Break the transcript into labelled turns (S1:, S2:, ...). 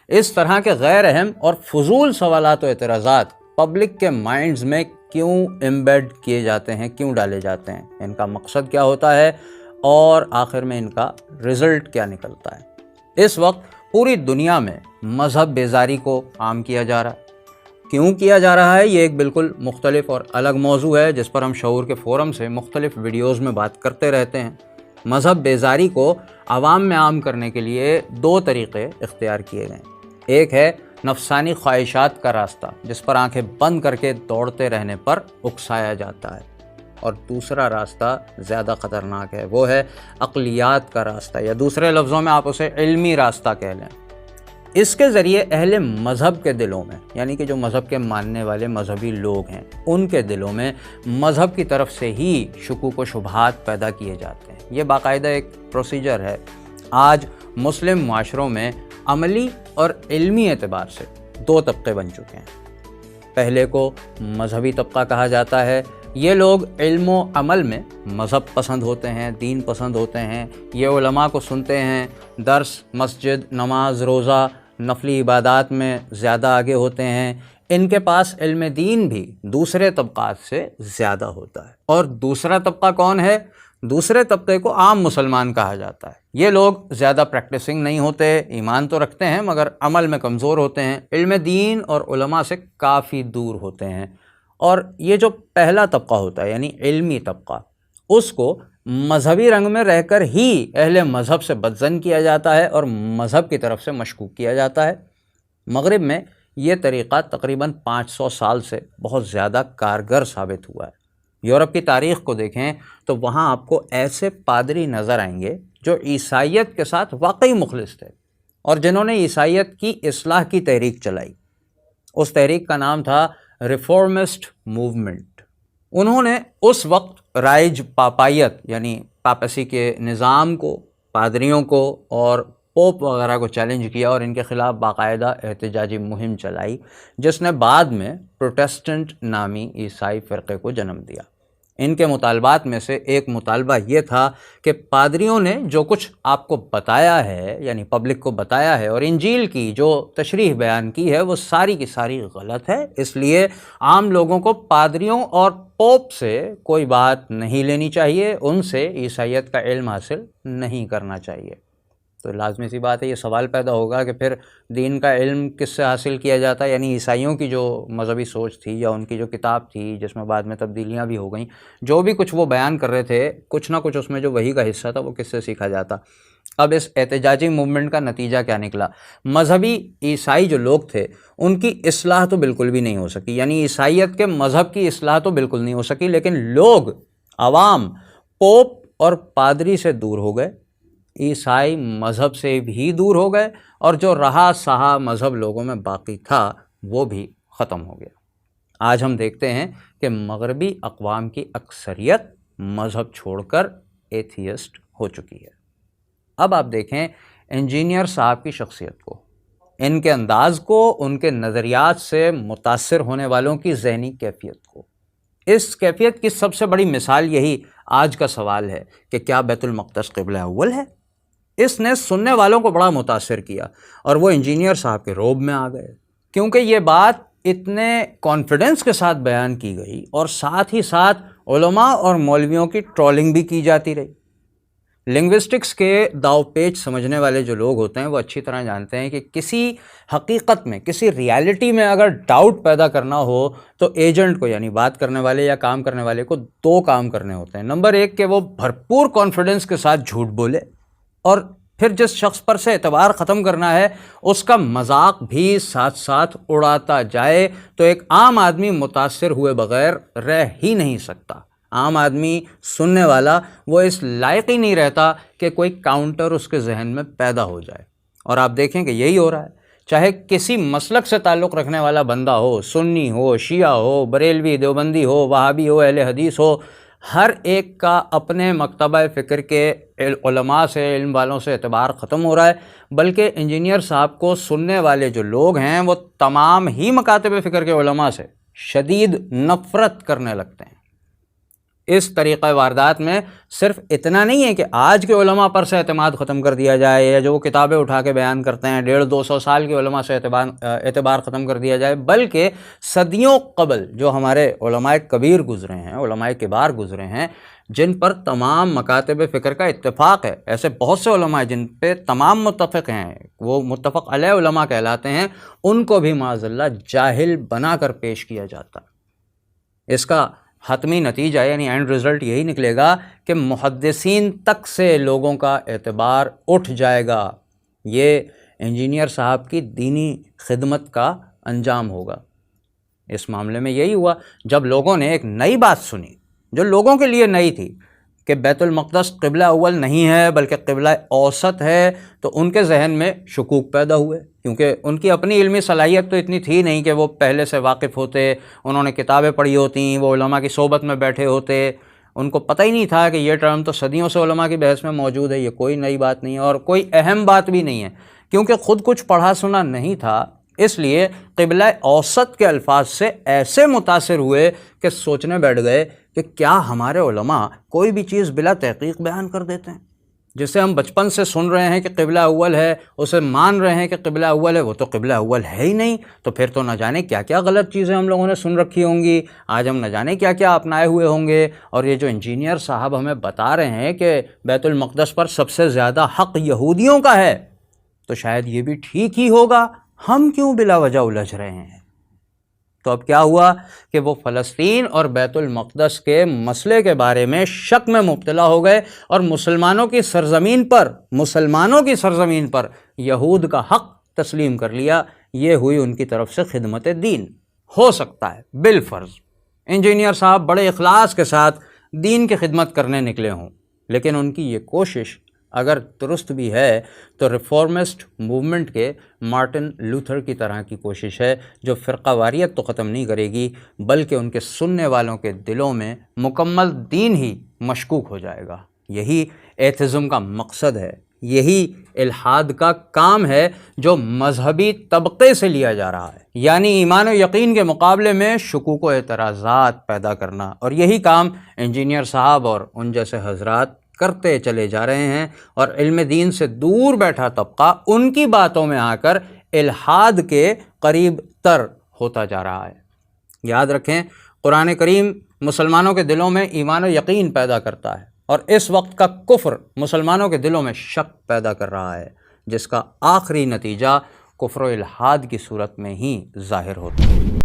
S1: اس طرح کے غیر اہم اور فضول سوالات و اعتراضات پبلک کے مائنڈز میں کیوں ایمبیڈ کیے جاتے ہیں، کیوں ڈالے جاتے ہیں، ان کا مقصد کیا ہوتا ہے اور آخر میں ان کا رزلٹ کیا نکلتا ہے؟ اس وقت پوری دنیا میں مذہب بیزاری کو عام کیا جا رہا ہے۔ کیوں کیا جا رہا ہے، یہ ایک بالکل مختلف اور الگ موضوع ہے جس پر ہم شعور کے فورم سے مختلف ویڈیوز میں بات کرتے رہتے ہیں۔ مذہب بیزاری کو عوام میں عام کرنے کے لیے دو طریقے اختیار کیے گئے ہیں۔ ایک ہے نفسانی خواہشات کا راستہ، جس پر آنکھیں بند کر کے دوڑتے رہنے پر اکسایا جاتا ہے، اور دوسرا راستہ زیادہ خطرناک ہے، وہ ہے عقلیات کا راستہ، یا دوسرے لفظوں میں آپ اسے علمی راستہ کہہ لیں۔ اس کے ذریعے اہل مذہب کے دلوں میں، یعنی کہ جو مذہب کے ماننے والے مذہبی لوگ ہیں، ان کے دلوں میں مذہب کی طرف سے ہی شکوک و شبہات پیدا کیے جاتے ہیں۔ یہ باقاعدہ ایک پروسیجر ہے۔ آج مسلم معاشروں میں عملی اور علمی اعتبار سے دو طبقے بن چکے ہیں۔ پہلے کو مذہبی طبقہ کہا جاتا ہے۔ یہ لوگ علم و عمل میں مذہب پسند ہوتے ہیں، دین پسند ہوتے ہیں، یہ علماء کو سنتے ہیں، درس، مسجد، نماز، روزہ، نفلی عبادات میں زیادہ آگے ہوتے ہیں۔ ان کے پاس علم دین بھی دوسرے طبقات سے زیادہ ہوتا ہے۔ اور دوسرا طبقہ کون ہے؟ دوسرے طبقے کو عام مسلمان کہا جاتا ہے۔ یہ لوگ زیادہ پریکٹسنگ نہیں ہوتے، ایمان تو رکھتے ہیں مگر عمل میں کمزور ہوتے ہیں، علم دین اور علماء سے کافی دور ہوتے ہیں۔ اور یہ جو پہلا طبقہ ہوتا ہے یعنی علمی طبقہ، اس کو مذہبی رنگ میں رہ کر ہی اہل مذہب سے بدظن کیا جاتا ہے اور مذہب کی طرف سے مشکوک کیا جاتا ہے۔ مغرب میں یہ طریقہ تقریباً 500 سال سے بہت زیادہ کارگر ثابت ہوا ہے۔ یورپ کی تاریخ کو دیکھیں تو وہاں آپ کو ایسے پادری نظر آئیں گے جو عیسائیت کے ساتھ واقعی مخلص تھے اور جنہوں نے عیسائیت کی اصلاح کی تحریک چلائی۔ اس تحریک کا نام تھا ریفارمسٹ موومنٹ۔ انہوں نے اس وقت رائج پاپائیت یعنی پاپسی کے نظام کو، پادریوں کو اور پوپ وغیرہ کو چیلنج کیا اور ان کے خلاف باقاعدہ احتجاجی مہم چلائی، جس نے بعد میں پروٹیسٹنٹ نامی عیسائی فرقے کو جنم دیا۔ ان کے مطالبات میں سے ایک مطالبہ یہ تھا کہ پادریوں نے جو کچھ آپ کو بتایا ہے، یعنی پبلک کو بتایا ہے، اور انجیل کی جو تشریح بیان کی ہے، وہ ساری کی ساری غلط ہے، اس لیے عام لوگوں کو پادریوں اور پوپ سے کوئی بات نہیں لینی چاہیے، ان سے عیسائیت کا علم حاصل نہیں کرنا چاہیے۔ تو لازمی سی بات ہے، یہ سوال پیدا ہوگا کہ پھر دین کا علم کس سے حاصل کیا جاتا ہے؟ یعنی عیسائیوں کی جو مذہبی سوچ تھی یا ان کی جو کتاب تھی جس میں بعد میں تبدیلیاں بھی ہو گئیں، جو بھی کچھ وہ بیان کر رہے تھے، کچھ نہ کچھ اس میں جو وحی کا حصہ تھا وہ کس سے سیکھا جاتا؟ اب اس احتجاجی موومنٹ کا نتیجہ کیا نکلا؟ مذہبی عیسائی جو لوگ تھے ان کی اصلاح تو بالکل بھی نہیں ہو سکی، یعنی عیسائیت کے مذہب کی اصلاح تو بالکل نہیں ہو سکی، لیکن لوگ، عوام، پوپ اور پادری سے دور ہو گئے، عیسائی مذہب سے بھی دور ہو گئے، اور جو رہا سہا مذہب لوگوں میں باقی تھا وہ بھی ختم ہو گیا۔ آج ہم دیکھتے ہیں کہ مغربی اقوام کی اکثریت مذہب چھوڑ کر ایتھیسٹ ہو چکی ہے۔ اب آپ دیکھیں انجینئر صاحب کی شخصیت کو، ان کے انداز کو، ان کے نظریات سے متاثر ہونے والوں کی ذہنی کیفیت کو۔ اس کیفیت کی سب سے بڑی مثال یہی آج کا سوال ہے کہ کیا بیت المقدس قبلہ اول ہے؟ اس نے سننے والوں کو بڑا متاثر کیا اور وہ انجینئر صاحب کے روب میں آ گئے، کیونکہ یہ بات اتنے کانفیڈنس کے ساتھ بیان کی گئی اور ساتھ ہی ساتھ علماء اور مولویوں کی ٹرولنگ بھی کی جاتی رہی۔ لنگوسٹکس کے داو پیچ سمجھنے والے جو لوگ ہوتے ہیں وہ اچھی طرح جانتے ہیں کہ کسی حقیقت میں، کسی ریالٹی میں اگر ڈاؤٹ پیدا کرنا ہو تو ایجنٹ کو، یعنی بات کرنے والے یا کام کرنے والے کو، دو کام کرنے ہوتے ہیں۔ نمبر ایک کہ وہ بھرپور کانفیڈنس کے ساتھ جھوٹ بولے، اور پھر جس شخص پر سے اعتبار ختم کرنا ہے اس کا مذاق بھی ساتھ ساتھ اڑاتا جائے، تو ایک عام آدمی متاثر ہوئے بغیر رہ ہی نہیں سکتا۔ عام آدمی سننے والا وہ اس لائق ہی نہیں رہتا کہ کوئی کاؤنٹر اس کے ذہن میں پیدا ہو جائے، اور آپ دیکھیں کہ یہی ہو رہا ہے۔ چاہے کسی مسلک سے تعلق رکھنے والا بندہ ہو، سنی ہو، شیعہ ہو، بریلوی، دیوبندی ہو، وہابی ہو، اہل حدیث ہو، ہر ایک کا اپنے مکتبہ فکر کے علماء سے، علم والوں سے اعتبار ختم ہو رہا ہے، بلکہ انجینئر صاحب کو سننے والے جو لوگ ہیں وہ تمام ہی مکاتب فکر کے علماء سے شدید نفرت کرنے لگتے ہیں۔ اس طریقہ واردات میں صرف اتنا نہیں ہے کہ آج کے علماء پر سے اعتماد ختم کر دیا جائے یا جو وہ کتابیں اٹھا کے بیان کرتے ہیں 150-200 سال کے علماء سے اعتبار ختم کر دیا جائے، بلکہ صدیوں قبل جو ہمارے علماء کبیر گزرے ہیں، علماء کبار گزرے ہیں، جن پر تمام مکاتب فکر کا اتفاق ہے، ایسے بہت سے علماء جن پہ تمام متفق ہیں، وہ متفق علیہ علماء کہلاتے ہیں، ان کو بھی معاذ اللہ جاہل بنا کر پیش کیا جاتا۔ اس کا حتمی نتیجہ یعنی اینڈ رزلٹ یہی نکلے گا کہ محدثین تک سے لوگوں کا اعتبار اٹھ جائے گا۔ یہ انجینئر صاحب کی دینی خدمت کا انجام ہوگا۔ اس معاملے میں یہی ہوا، جب لوگوں نے ایک نئی بات سنی جو لوگوں کے لیے نئی تھی کہ بیت المقدس قبلہ اول نہیں ہے بلکہ قبلہ اوسط ہے، تو ان کے ذہن میں شکوک پیدا ہوئے، کیونکہ ان کی اپنی علمی صلاحیت تو اتنی تھی نہیں کہ وہ پہلے سے واقف ہوتے، انہوں نے کتابیں پڑھی ہوتیں، وہ علماء کی صحبت میں بیٹھے ہوتے، ان کو پتہ ہی نہیں تھا کہ یہ ٹرم تو صدیوں سے علماء کی بحث میں موجود ہے، یہ کوئی نئی بات نہیں ہے اور کوئی اہم بات بھی نہیں ہے۔ کیونکہ خود کچھ پڑھا سنا نہیں تھا، اس لیے قبلہ اوسط کے الفاظ سے ایسے متاثر ہوئے کہ سوچنے بیٹھ گئے کہ کیا ہمارے علماء کوئی بھی چیز بلا تحقیق بیان کر دیتے ہیں؟ جسے ہم بچپن سے سن رہے ہیں کہ قبلہ اول ہے، اسے مان رہے ہیں کہ قبلہ اول ہے، وہ تو قبلہ اول ہے ہی نہیں، تو پھر تو نہ جانے کیا کیا غلط چیزیں ہم لوگوں نے سن رکھی ہوں گی، آج ہم نہ جانے کیا کیا اپنائے ہوئے ہوں گے۔ اور یہ جو انجینئر صاحب ہمیں بتا رہے ہیں کہ بیت المقدس پر سب سے زیادہ حق یہودیوں کا ہے، تو شاید یہ بھی ٹھیک ہی ہوگا، ہم کیوں بلا وجہ الجھ رہے ہیں؟ تو اب کیا ہوا کہ وہ فلسطین اور بیت المقدس کے مسئلے کے بارے میں شک میں مبتلا ہو گئے اور مسلمانوں کی سرزمین پر یہود کا حق تسلیم کر لیا۔ یہ ہوئی ان کی طرف سے خدمت دین۔ ہو سکتا ہے بالفرض انجینئر صاحب بڑے اخلاص کے ساتھ دین کی خدمت کرنے نکلے ہوں، لیکن ان کی یہ کوشش اگر درست بھی ہے تو ریفارمسٹ موومنٹ کے مارٹن لوتھر کی طرح کی کوشش ہے، جو فرقہ واریت تو ختم نہیں کرے گی بلکہ ان کے سننے والوں کے دلوں میں مکمل دین ہی مشکوک ہو جائے گا۔ یہی ایتھزم کا مقصد ہے، یہی الحاد کا کام ہے جو مذہبی طبقے سے لیا جا رہا ہے، یعنی ایمان و یقین کے مقابلے میں شکوک و اعتراضات پیدا کرنا، اور یہی کام انجینئر صاحب اور ان جیسے حضرات کرتے چلے جا رہے ہیں، اور علم دین سے دور بیٹھا طبقہ ان کی باتوں میں آ کر الحاد کے قریب تر ہوتا جا رہا ہے۔ یاد رکھیں، قرآن کریم مسلمانوں کے دلوں میں ایمان و یقین پیدا کرتا ہے، اور اس وقت کا کفر مسلمانوں کے دلوں میں شک پیدا کر رہا ہے، جس کا آخری نتیجہ کفر و الحاد کی صورت میں ہی ظاہر ہوتا ہے۔